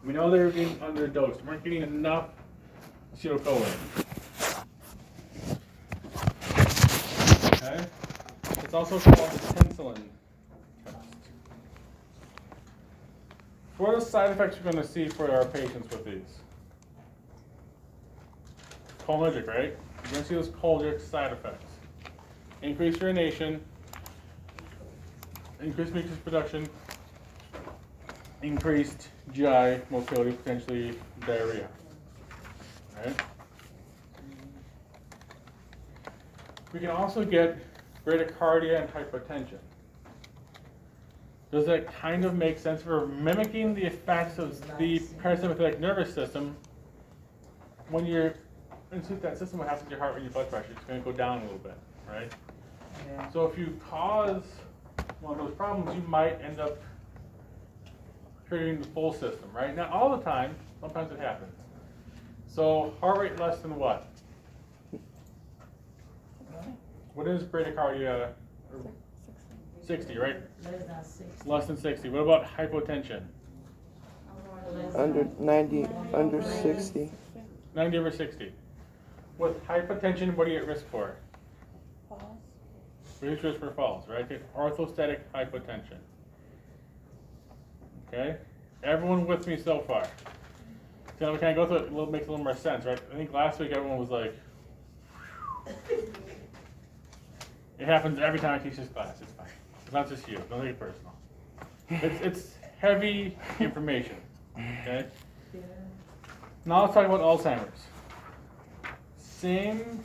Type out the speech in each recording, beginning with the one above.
We know they were being underdosed. We weren't getting enough acetylcholine. Okay? It's also called the penicillin test. What are the side effects we're going to see for our patients with these? Cholinergic, right? You're going to see those cholinergic side effects. Increased urination, increased mucus production, increased GI motility, potentially diarrhea. Right? We can also get bradycardia and hypotension. Does that kind of make sense? We're mimicking the effects of the parasympathetic nervous system. When you're into that system, what happens to your heart rate and your blood pressure? It's going to go down a little bit, right? Yeah. So if you cause one of those problems, you might end up triggering the full system, right? Not all the time, sometimes it happens. So heart rate less than what? What is bradycardia? 60, right? Less than 60. What about hypotension? Under 90, under 60. 90 over 60. With hypotension, what are you at risk for? Falls. Reduced risk for falls, right? Okay. Orthostatic hypotension. Okay? Everyone with me so far? So we kind of go through it, makes a little more sense, right? I think last week everyone was like, it happens every time I teach this class. It's fine. It's not just you. Don't take it personal. It's heavy information. Okay? Now let's talk about Alzheimer's. Same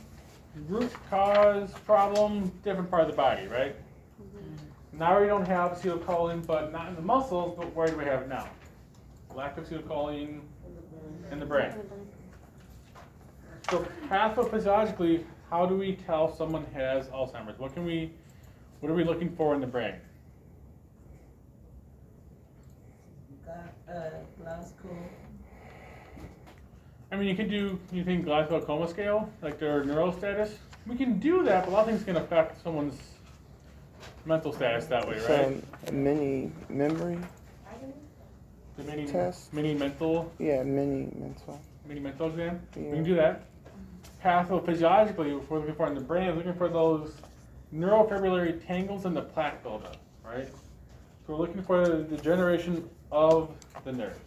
root cause problem, different part of the body, right? Mm-hmm. Now we don't have acetylcholine, but not in the muscles, but where do we have it now? Lack of acetylcholine in the brain. So pathophysiologically, how do we tell someone has Alzheimer's? What are we looking for in the brain? Glasgow. I mean, you can do, you think Glasgow Coma Scale, like their neural status? We can do that, but a lot of things can affect someone's mental status that way, right? A mini memory The mini test. Mini mental. Yeah, mini mental. Mini mental exam. Yeah. We can do that. Pathophysiologically, what we're looking for in the brain is looking for those neurofibrillary tangles and the plaque buildup, right? So we're looking for the degeneration of the nerves.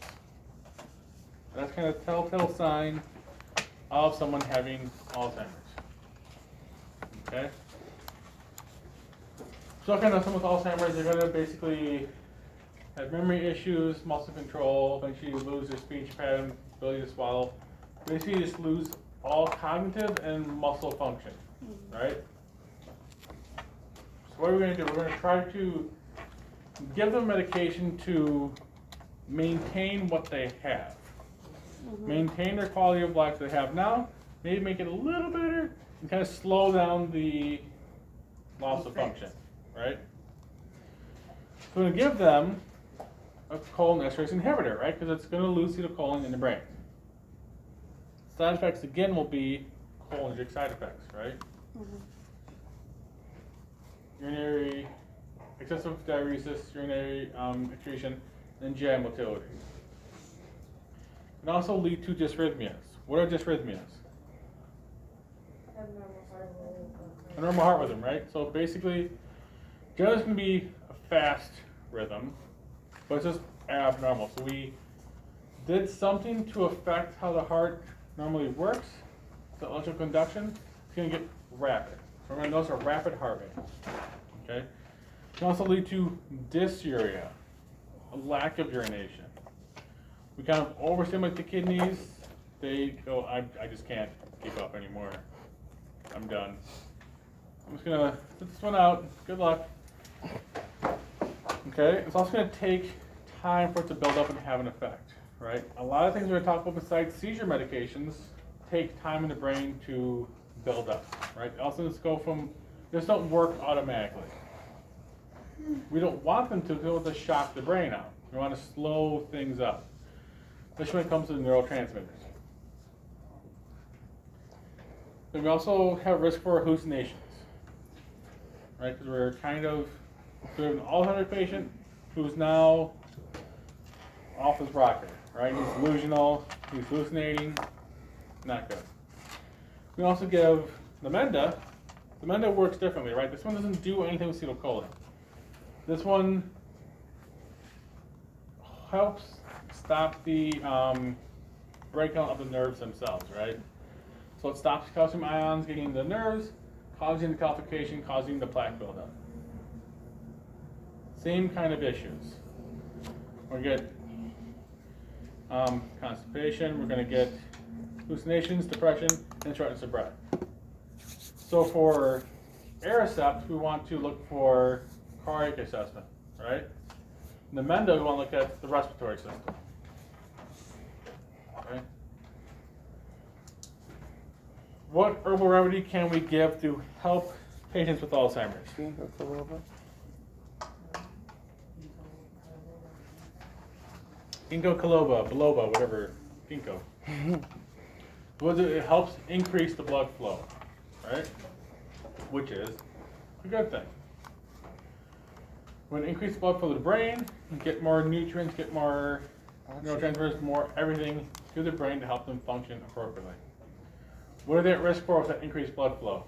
That's kind of a telltale sign of someone having Alzheimer's. Okay? So kind of someone with Alzheimer's, they're going to basically have memory issues, muscle control, eventually lose their speech pattern, ability to swallow. Basically just lose all cognitive and muscle function, right? So what are we going to do? We're going to try to give them medication to maintain what they have. Maintain their quality of life they have now, maybe make it a little better, and kind of slow down the loss of function, right? So we're going to give them a cholinesterase inhibitor, right? Because it's going to lose acetylcholine in the brain. Side effects again will be cholinergic side effects, right? Urinary, excessive diuresis, urinary excretion, and GI motility. It can also lead to dysrhythmias. What are dysrhythmias? A normal heart rhythm, right? So basically, generally it's going to be a fast rhythm, but it's just abnormal. So we did something to affect how the heart normally works. The electrical conduction, it's going to get rapid. So remember, those are rapid heart rate. Okay? It can also lead to dysuria, a lack of urination. We kind of overstimulate the kidneys. They go, I just can't keep up anymore. I'm done. I'm just going to put this one out. Good luck. Okay? It's also going to take time for it to build up and have an effect, right? A lot of things we're going to talk about besides seizure medications take time in the brain to build up, right? Also, just don't work automatically. We don't want them to go to shock the brain out. We want to slow things up, especially when it comes to the neurotransmitters. Then we also have risk for hallucinations, right? Because we have an Alzheimer's patient who's now off his rocker, right? He's delusional, he's hallucinating, not good. We also give Namenda. Namenda works differently, right? This one doesn't do anything with acetylcholine. This one helps stop the breakdown of the nerves themselves, right? So it stops calcium ions getting into the nerves, causing the calcification, causing the plaque buildup. Same kind of issues. We're going to get constipation, we're going to get hallucinations, depression, and shortness of breath. So for Aricept, we want to look for cardiac assessment, right? Namenda, we want to look at the respiratory system. Okay. What herbal remedy can we give to help patients with Alzheimer's? Ginkgo biloba. Ginkgo biloba, whatever, ginkgo. What does it helps increase the blood flow, right? Which is a good thing. When increase blood flow to the brain, you get more nutrients, get more neurotransmitters, more everything to the brain to help them function appropriately. What are they at risk for with that increased blood flow?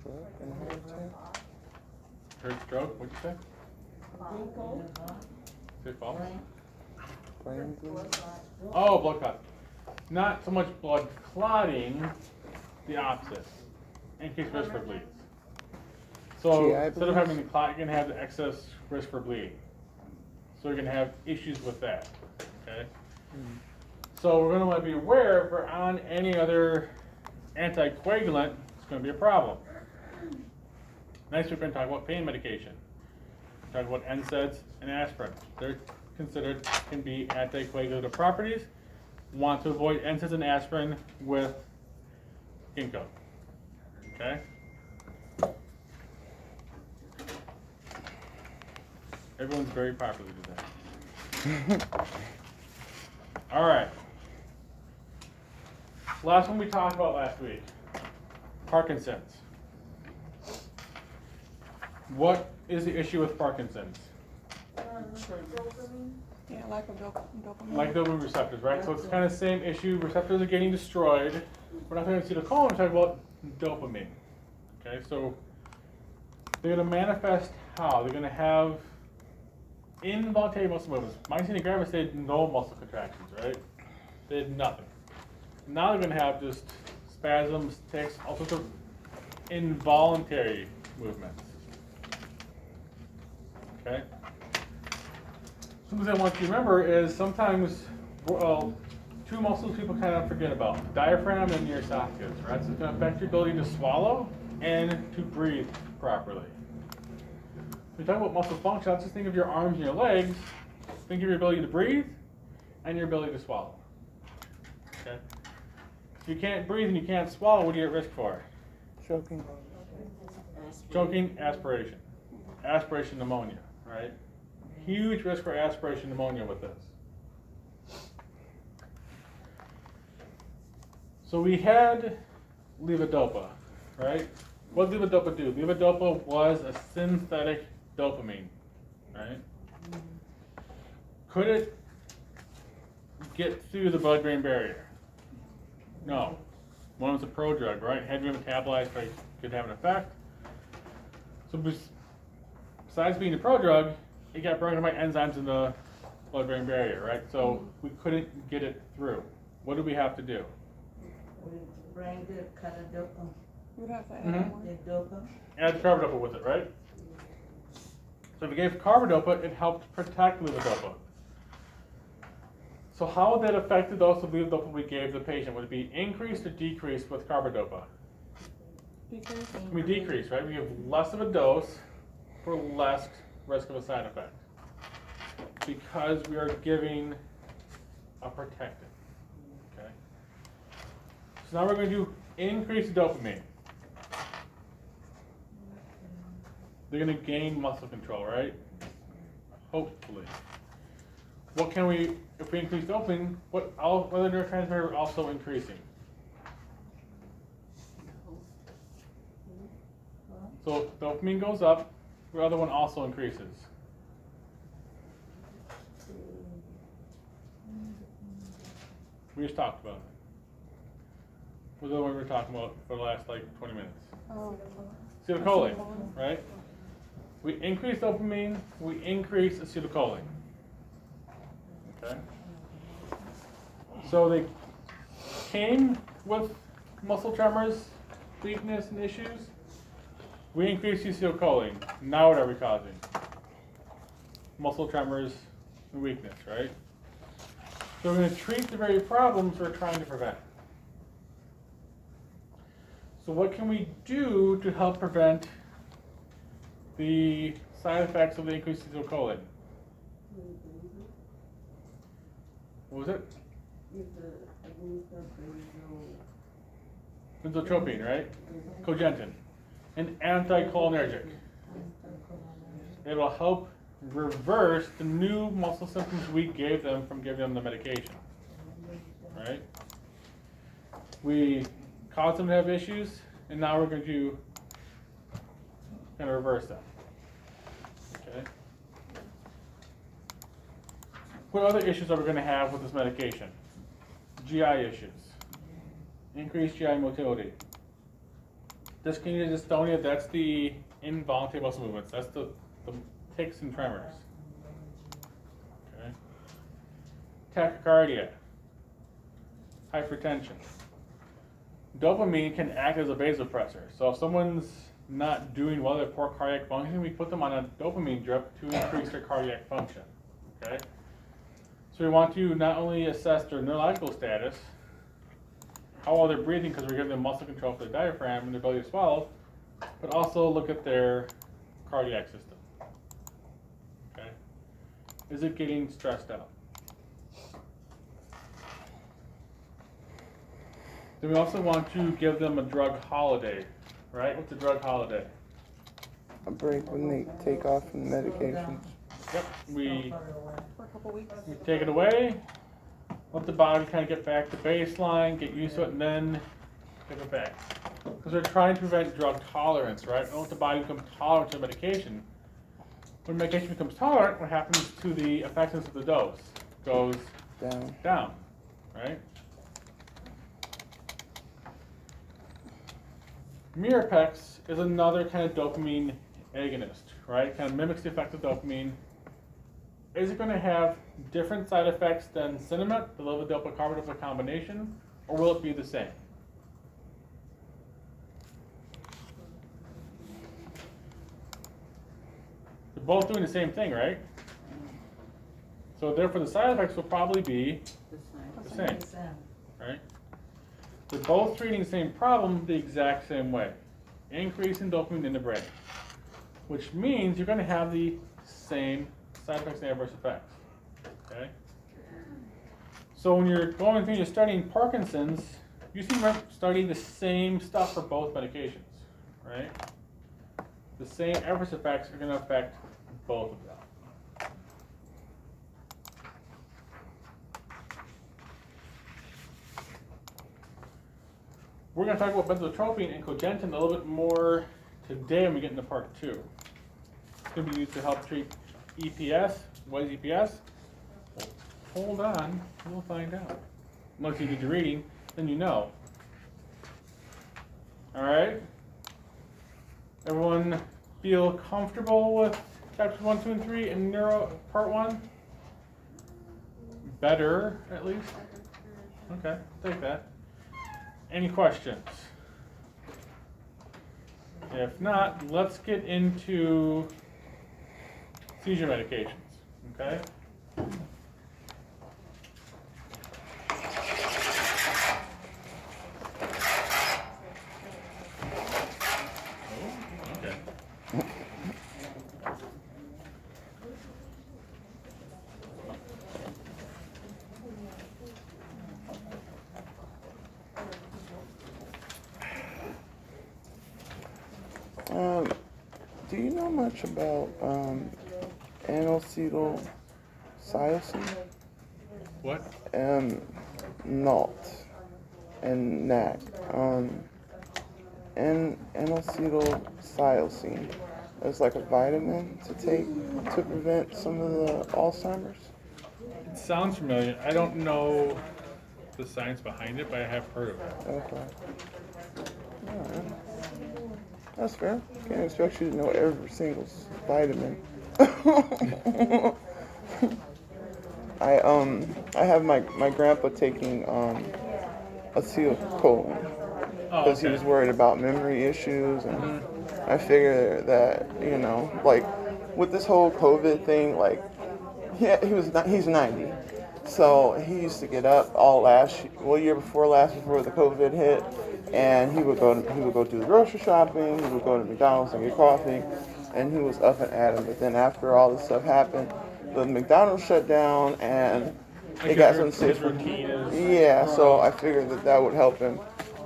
Stroke and heart attack. Heard stroke? What'd you say? Say false? Brain bleed. Oh, blood clot. Not so much blood clotting, the opposite. Increased risk for bleeds. So GI instead of having the clot, you're going to have the excess risk for bleeding. So you're going to have issues with that. Okay? So we're going to want to be aware if we're on any other anticoagulant, it's going to be a problem. Next, we're going to talk about pain medication. Talk about NSAIDs and aspirin. They're considered can be anticoagulative properties. Want to avoid NSAIDs and aspirin with ginkgo. Okay? Everyone's very popular today. All right. Last one we talked about last week, Parkinson's. What is the issue with Parkinson's? Yeah, like a dopamine. Like dopamine receptors, right? So it's kind of the same issue. Receptors are getting destroyed. We're not talking about acetylcholine, we're talking about dopamine. Okay, so they're going to manifest how? They're going to have involuntary muscle movements. Myasthenia gravis, they had no muscle contractions, right? They had nothing. Now they're going to have just spasms, tics, all sorts of involuntary movements. Okay? Something I want you to remember is sometimes, well, two muscles people kind of forget about. Diaphragm and your esophagus, right? So it's going to affect your ability to swallow and to breathe properly. When you talk about muscle function, let's just think of your arms and your legs. Think of your ability to breathe and your ability to swallow. Okay? If you can't breathe and you can't swallow, what are you at risk for? Choking. Choking, aspiration. Aspiration pneumonia, right? Huge risk for aspiration pneumonia with this. So we had levodopa, right? What did levodopa do? Levodopa was a synthetic dopamine, right? Could it get through the blood-brain barrier? No. One was a prodrug, right? Had to be metabolized, but could have an effect. So besides being a prodrug, it got broken by enzymes in the blood-brain barrier, right? So we couldn't get it through. What do we have to do? Bring the carbidopa. You'd have to add Mhm. one. The dopa. Add the carbidopa with it, right? So if we gave carbidopa, it helped protect levodopa. So how would that affect the dose of levodopa we gave the patient? Would it be increased or decreased with carbidopa? Decrease. We decrease, right? We give less of a dose for less risk of a side effect. Because we are giving a protectant. Okay? So now we're going to increase the dopamine. They're going to gain muscle control, right? Hopefully. What can we, if we increase dopamine, what other neurotransmitter are also increasing? So if dopamine goes up, the other one also increases. We just talked about it. What was the one we were talking about for the last like 20 minutes? Oh. Acetylcholine, right? We increase dopamine, we increase acetylcholine. Okay? So they came with muscle tremors, weakness, and issues. We increase acetylcholine. Now what are we causing? Muscle tremors and weakness, right? So we're going to treat the very problems we're trying to prevent. So what can we do to help prevent the side effects of the increased acetylcholine? What was it? Benzotropine, right? Cogentin. An anticholinergic. It'll help reverse the new muscle symptoms we gave them from giving them the medication. Right? We caused them to have issues, and now we're going to kind of reverse them. Okay? What other issues are we going to have with this medication? GI issues. Increased GI motility. Dyskinesia, dystonia, that's the involuntary muscle movements. That's the tics and tremors. Okay. Tachycardia. Hypertension. Dopamine can act as a vasopressor. So if someone's not doing well with poor cardiac function, we put them on a dopamine drip to increase their cardiac function. Okay. So we want to not only assess their neurological status, how well they're breathing, because we're giving them muscle control for the diaphragm and their ability to swallow, but also look at their cardiac system. Okay? Is it getting stressed out? Then we also want to give them a drug holiday, right? What's a drug holiday? A break when they take off from the medications. Yep, we For a couple weeks. take it away, let the body kind of get back to baseline, get used to it, and then give it back. Because we're trying to prevent drug tolerance, right? We don't want the body to become tolerant to medication. When medication becomes tolerant, what happens to the effectiveness of the dose? Goes down, right? Mirapex is another kind of dopamine agonist, right? Kind of mimics the effect of dopamine. Is it going to have different side effects than Cinemet, the levodopa carbidopa combination, or will it be the same? They're both doing the same thing, right? So therefore the side effects will probably be the same, right? They're both treating the same problem the exact same way. Increase in dopamine in the brain. Which means you're going to have the same side effects and adverse effects. Okay? So when you're going through, you're studying Parkinson's, you seem to studying the same stuff for both medications, right? The same adverse effects are going to affect both of them. We're going to talk about benzotropine and cogentin a little bit more today when we get into part 2. It's going to be used to help treat EPS. What is EPS? Well, hold on, we'll find out. Once you did your reading, then you know. Alright? Everyone feel comfortable with chapters 1, 2, and 3 in Neuro Part 1? Better, at least? Okay, take that. Any questions? If not, let's get into seizure medications, okay? Do you know much about N-acetylcysteine? What? NALT and NAC. N-acetylcysteine. It's like a vitamin to take to prevent some of the Alzheimer's. It sounds familiar. I don't know the science behind it, but I have heard of it. Okay. Alright. That's fair. Can't expect you to know every single vitamin. I have my grandpa taking acetylcholine Oh, because he okay. was worried about memory issues, and I figure that like with this whole COVID thing, like he's 90, so he used to get up all year before last, before the COVID hit, and he would go do the grocery shopping, he would go to McDonald's and get coffee, and he was up and at 'em. But then after all this stuff happened, the McDonald's shut down, and it got unsafe for him. Yeah, so I figured that would help him.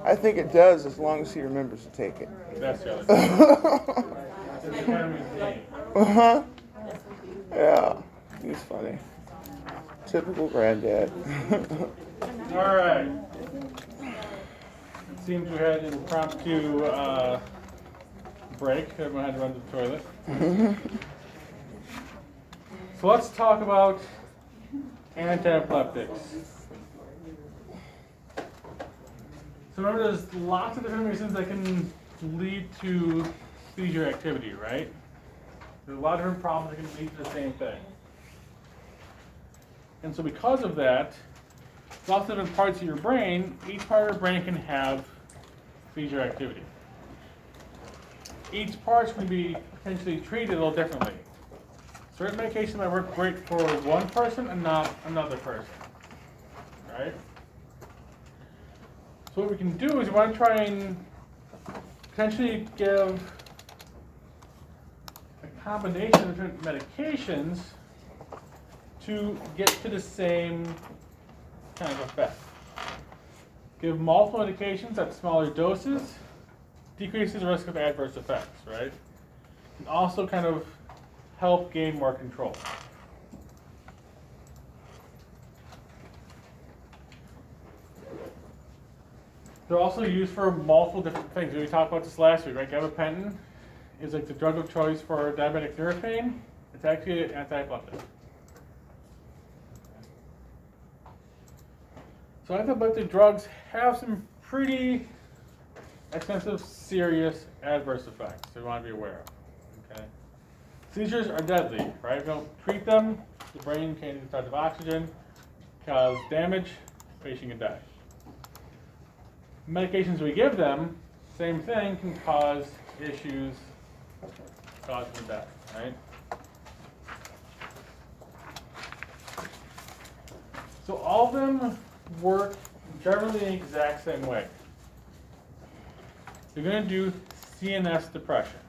I think it does, as long as he remembers to take it. That's the other thing. That's the economy's name. Uh-huh. Yeah, he's funny. Typical granddad. All right. It seems we had an impromptu break. Everyone had to run to the toilet. So let's talk about anti-epileptics. So remember, there's lots of different reasons that can lead to seizure activity, right? There's a lot of different problems that can lead to the same thing. And so because of that, lots of different parts of your brain, each part of your brain can have seizure activity. Each part's going to be potentially treated a little differently. Certain medication might work great for one person and not another person, right? So what we can do is we want to try and potentially give a combination of different medications to get to the same kind of effect. Give multiple medications at smaller doses, decreases the risk of adverse effects, right? And also kind of help gain more control. They're also used for multiple different things. We talked about this last week, right? Gabapentin is like the drug of choice for diabetic nerve pain. It's actually an anti-epileptic. So antiepileptic drugs have some pretty expensive, serious adverse effects that we want to be aware of. Okay? Seizures are deadly, right? If you don't treat them, the brain can't detect oxygen, cause damage, the patient can die. Medications we give them, same thing, can cause issues, cause them to die, right? So all of them work generally the exact same way. You're going to do CNS depression.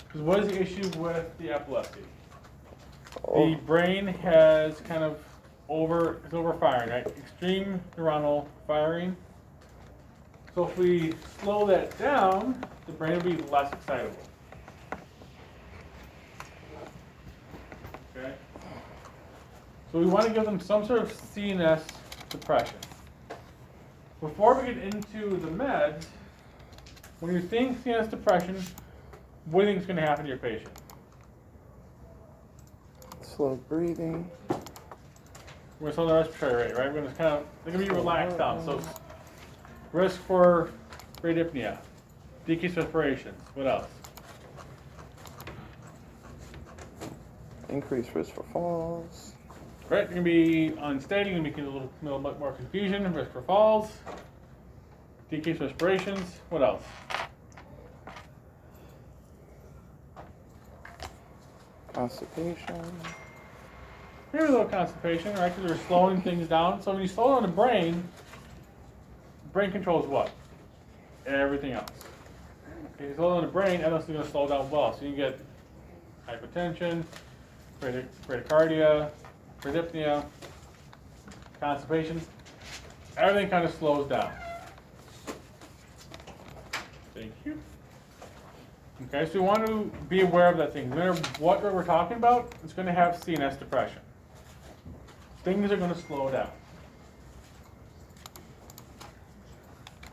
Because what is the issue with the epilepsy? The brain has kind of it's overfiring, right? Extreme neuronal firing. So if we slow that down, the brain will be less excitable. Okay? So we want to give them some sort of CNS depression. Before we get into the meds, when you think CNS depression, what do you think is going to happen to your patient? Slow breathing. We're going to slow the respiratory rate, right? They're going to be relaxed down. So risk for bradypnea, decreased respirations. What else? Increased risk for falls. Right, you're going to be unsteady, you're going to be a little bit more confusion, risk for falls, decreased respirations. What else? Constipation. Maybe a little constipation, right? Because we're slowing things down. So when you slow down the brain controls what? Everything else. If you slow down the brain, everything else is going to slow down well. So you can get hypertension, bradycardia, bradypnea, constipation. Everything kind of slows down. Thank you. Okay, so we want to be aware of that thing. No matter what we're talking about, it's going to have CNS depression. Things are going to slow down.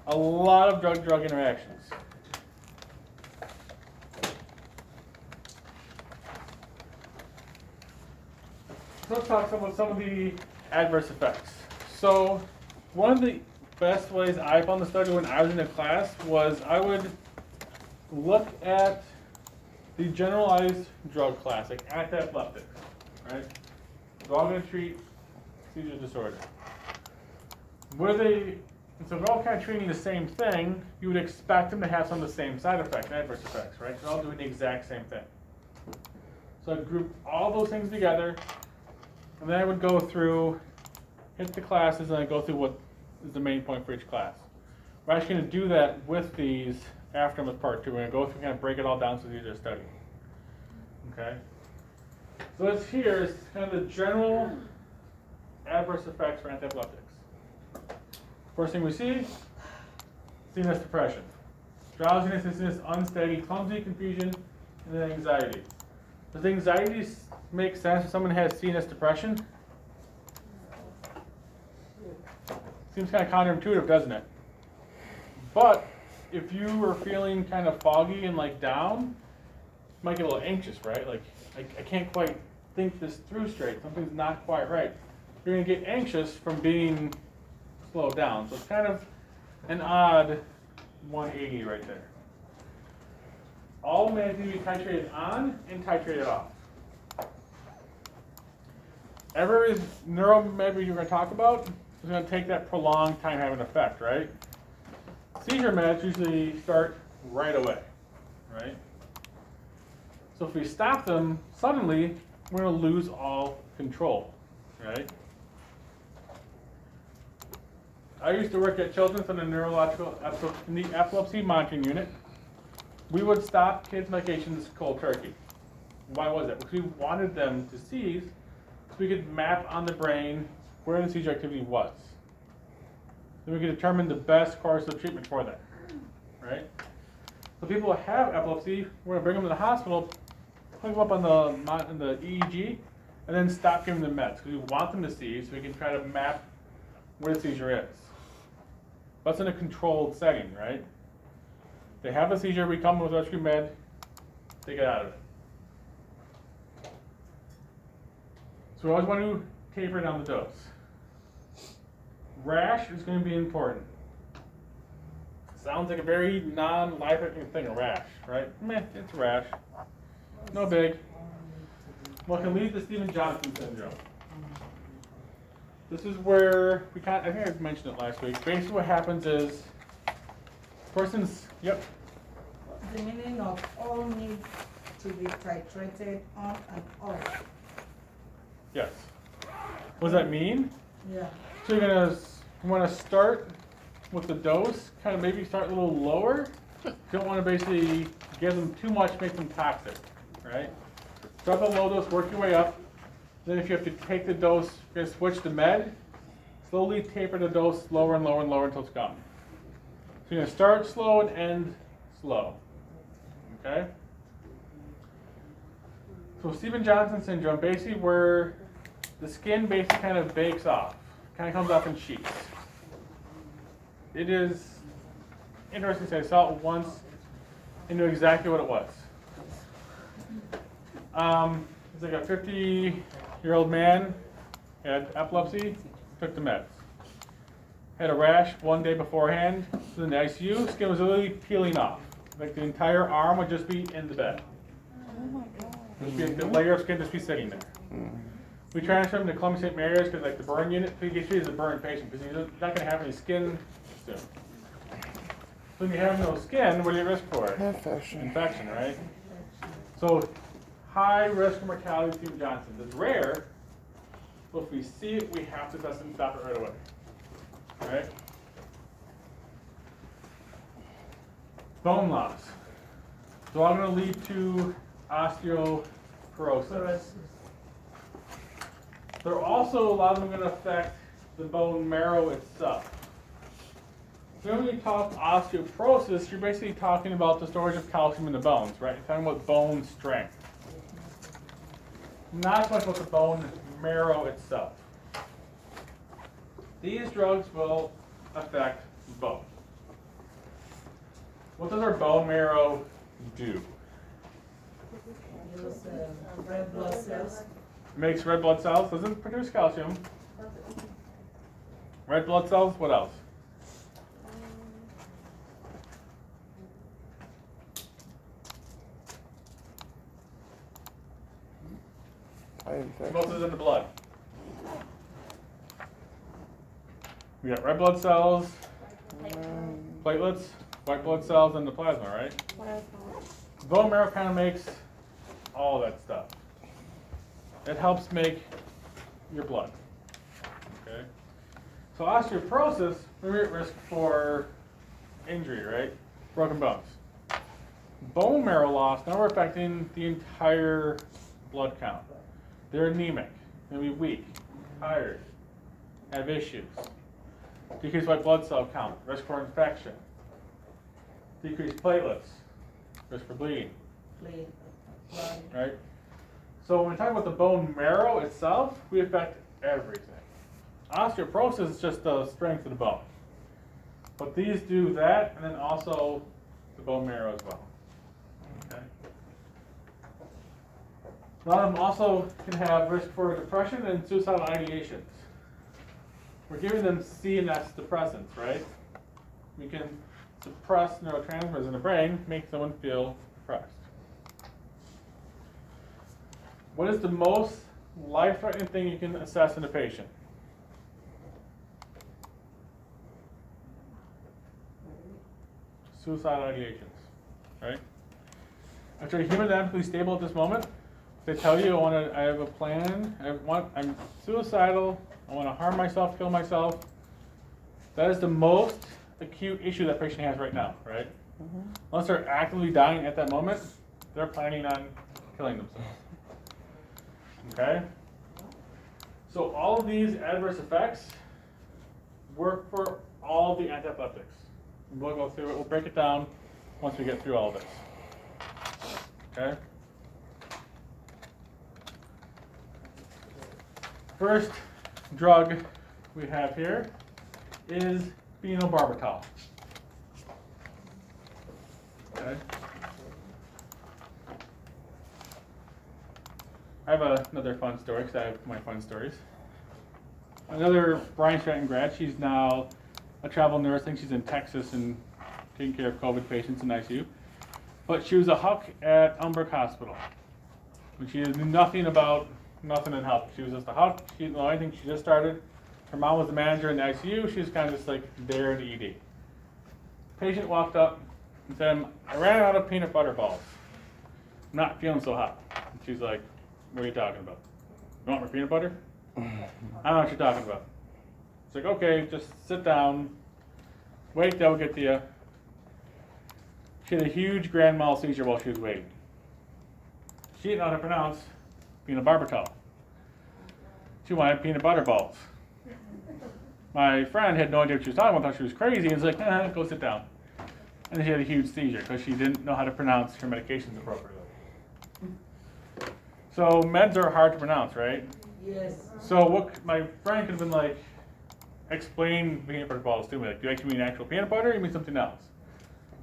A lot of drug-drug interactions. So let's talk about some of the adverse effects. So one of the best ways I found to study when I was in a class was I would look at the generalized drug class, like antiepileptics, right? They're all going to treat seizure disorder. What are they? And so they're all kind of treating the same thing. You would expect them to have some of the same side effects, adverse effects, right? They're all doing the exact same thing. So I'd group all those things together, and then I would go through, hit the classes, and I'd go through what is the main point for each class. We're actually going to do that with these after with part 2. We're going to go through and kind of break it all down so it's easier to study. Okay? So what's here is kind of the general adverse effects for antiepileptics. First thing we see, CNS depression. Drowsiness, dizziness, unsteady, clumsy, confusion, and then anxiety. Does anxiety make sense if someone has CNS depression? Seems kind of counterintuitive, doesn't it? But if you were feeling kind of foggy and like down, you might get a little anxious, right? Like, I can't quite think this through straight. Something's not quite right. You're going to get anxious from being slowed down. So it's kind of an odd 180 right there. All meds need to be titrated on and titrated off. Every neuromed you're going to talk about is going to take that prolonged time to have an effect, right? Seizure meds usually start right away, right? So if we stop them suddenly, we're going to lose all control, right? I used to work at Children's in the epilepsy monitoring unit. We would stop kids' medications cold turkey. Why was that? Because we wanted them to seize so we could map on the brain where the seizure activity was. Then we could determine the best course of treatment for that, right? So people who have epilepsy, we're going to bring them to the hospital, hook them up on the EEG, and then stop giving them meds. Because we want them to seize so we can try to map where the seizure is. That's in a controlled setting, right? They have a seizure, we come with rescue med, they get out of it. So we always want to taper down the dose. Rash is going to be important. Sounds like a very non-life-threatening thing, a rash, right? Meh, it's a rash. No big. Well, it can lead to Stevens-Johnson syndrome. This is where I think I mentioned it last week. Basically what happens is, person's, yep. The meaning of all need to be titrated on and off. Yes. What does that mean? Yeah. So you want to start with the dose, kind of maybe start a little lower. You don't want to basically give them too much, make them toxic, right? Start at a low dose, work your way up. Then if you have to take the dose, you're going to switch to med, slowly taper the dose lower and lower and lower until it's gone. So you're going to start slow and end slow, okay? So Stevens-Johnson syndrome, basically where the skin basically kind of bakes off, kind of comes off in sheets. It is interesting to say, I saw it once and knew exactly what it was. It's like a 50-year-old man, had epilepsy, took the meds. Had a rash one day beforehand, was in the ICU, skin was literally peeling off. Like the entire arm would just be in the bed. Oh my God. The layer of skin just be sitting there. We transfer him to Columbia St. Mary's because like the burn unit, he gets treated as a burn patient because he's not going to have any skin soon. So when you have no skin, what are you at risk for? Infection, right? So high risk of mortality with Stevens-Johnson. It's rare, but if we see it, we have to test and stop it right away. Right? Bone loss. So I'm going to lead to osteoporosis. They're also, a lot of them are going to affect the bone marrow itself. So when you talk osteoporosis, you're basically talking about the storage of calcium in the bones, right? You're talking about bone strength. Not so much about the bone marrow itself. These drugs will affect both. What does our bone marrow do? Use red blood cells. makes red blood cells, doesn't produce calcium. Red blood cells, what else? What else is in the blood? We got red blood cells, platelets, white blood cells, and the plasma, right? Bone marrow kind of makes all that stuff. It helps make your blood. Okay. So osteoporosis, we're at risk for injury, right? Broken bones. Bone marrow loss, now we're affecting the entire blood count. They're anemic, they'll be weak, tired, have issues. Decreased white blood cell count, risk for infection. Decreased platelets, risk for bleeding. Right? So when we talk about the bone marrow itself, we affect everything. Osteoporosis is just the strength of the bone. But these do that, and then also the bone marrow as well. Okay. A lot of them also can have risk for depression and suicidal ideations. We're giving them CNS depressants, right? We can suppress neurotransmitters in the brain, make someone feel depressed. What is the most life-threatening thing you can assess in a patient? Suicidal ideations, right? After a hemodynamically stable at this moment, they tell you, I have a plan, I'm suicidal, I want to harm myself, kill myself. That is the most acute issue that patient has right now, right? Mm-hmm. Unless they're actively dying at that moment, they're planning on killing themselves. Okay? So all of these adverse effects work for all the antiepileptics. We'll go through it, we'll break it down once we get through all of this. Okay? First drug we have here is phenobarbital. Okay. I have another fun story because I have my fun stories. Another Bryan Stratton grad, she's now a travel nurse. I think she's in Texas and taking care of COVID patients in ICU. But she was a huck at Umbrook Hospital. And she knew nothing in health. She was just a huck. She didn't know anything. She just started. Her mom was the manager in the ICU. She was kind of just like there in the ED. Patient walked up and said, I ran out of peanut butter balls. I'm not feeling so hot. And she's like, what are you talking about? You want more peanut butter? I don't know what you're talking about. It's like, okay, just sit down. Wait, they'll get to you. She had a huge grand mal seizure while she was waiting. She didn't know how to pronounce phenobarbital. She wanted peanut butter balls. My friend had no idea what she was talking about, thought she was crazy, and was like, go sit down. And she had a huge seizure because she didn't know how to pronounce her medications appropriately. So meds are hard to pronounce, right? Yes. So what my friend could have been like, explain peanut butter balls to me. Like, do you actually mean actual peanut butter or you mean something else?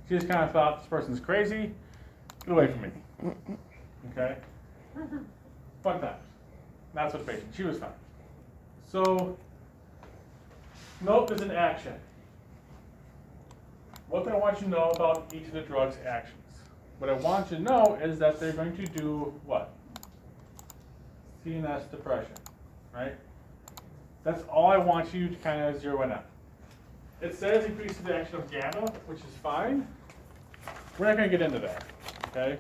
She just kind of thought, this person's crazy, get away from me. Okay? Fun times. That's what the patient, she was fine. So, note is an action. What do I want you to know about each of the drug's actions? What I want you to know is that they're going to do what? CNS depression, right? That's all I want you to kind of zero in on. It says increases the action of gamma, which is fine. We're not going to get into that, okay?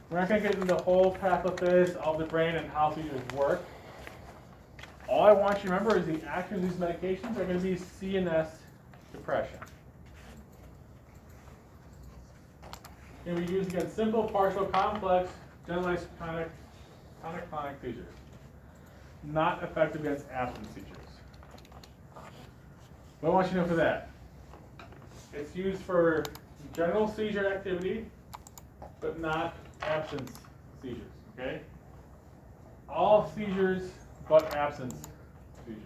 We're not going to get into the whole pathophys of the brain and how seizures work. All I want you to remember is the action of these medications are going to be CNS depression. And we use, again, simple, partial, complex, generalized chronic seizures. Not effective against absence seizures. What I want you to know for that, it's used for general seizure activity, but not absence seizures, okay? All seizures but absence seizures.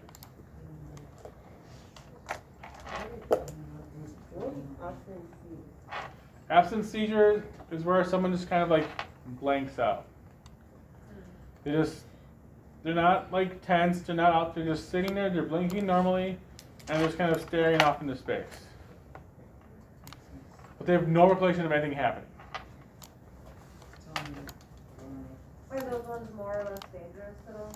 Absence seizure is where someone just kind of like blanks out. They just They're not like tense, they're not out, they're just sitting there, they're blinking normally, and they're just kind of staring off into space. But they have no recollection of anything happening. Are those ones more or less dangerous at all?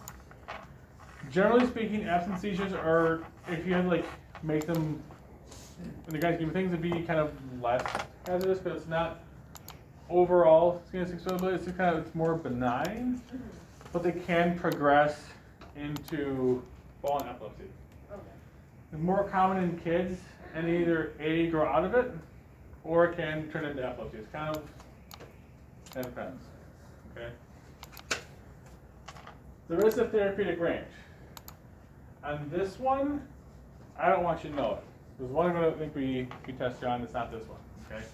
Generally speaking, absent seizures are, if you had to like make them, in the grand scheme of things, it'd be kind of less hazardous, but it's not overall schizophrenia, it's just kind of, it's more benign, but they can progress into full-on epilepsy. Okay. It's more common in kids, and either A, grow out of it, or it can turn into epilepsy. It's kind of, that depends, okay? There is a therapeutic range. On this one, I don't want you to know it. There's one I think we tested on, it's not this one, okay?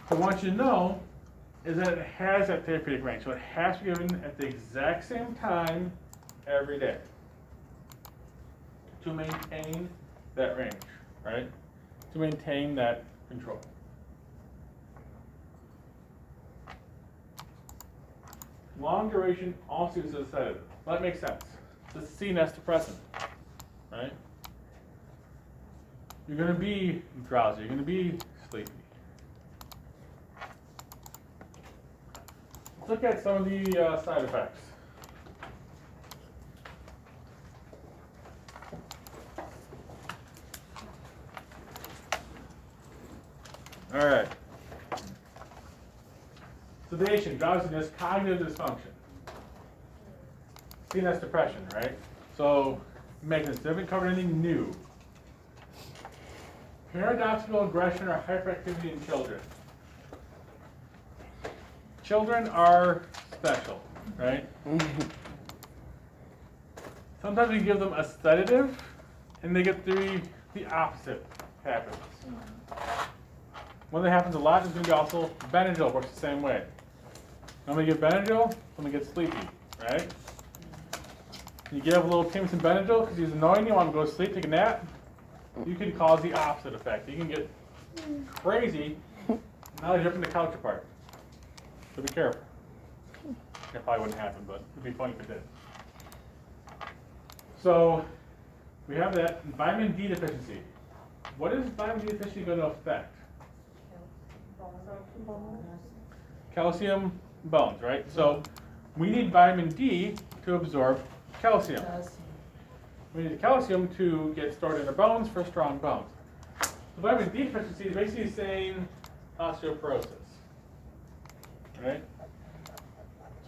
What I want you to know is that it has that therapeutic range. So it has to be given at the exact same time every day to maintain that range, right? To maintain that control. Long duration also uses a sedative. Well, that makes sense. It's a CNS depressant, right? You're going to be drowsy. You're going to be sleepy. Let's look at some of the side effects. All right. Sedation, drowsiness, cognitive dysfunction. CNS depression, right? So, Megan, they haven't covered anything new. Paradoxical aggression or hyperactivity in children. Children are special, right? Sometimes we give them a sedative, and they get the opposite happens. When that happens a lot, there's going to be also Benadryl works the same way. When we give Benadryl, when we get sleepy, right? You give a little Timothy Benadryl because he's annoying you, want to go to sleep, take a nap. You can cause the opposite effect. You can get crazy, now you're ripping the couch apart. So be careful. That probably wouldn't happen, but it'd be funny if it did. So we have that vitamin D deficiency. What is vitamin D deficiency going to affect? Calcium, bones, right? So we need vitamin D to absorb calcium. We need calcium to get stored in our bones for strong bones. The vitamin D deficiency is basically saying osteoporosis, right?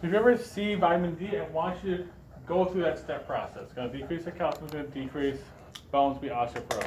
So if you ever see vitamin D, I want you to go through that step process. It's going to decrease the calcium, it's going to decrease bones, be osteoporosis.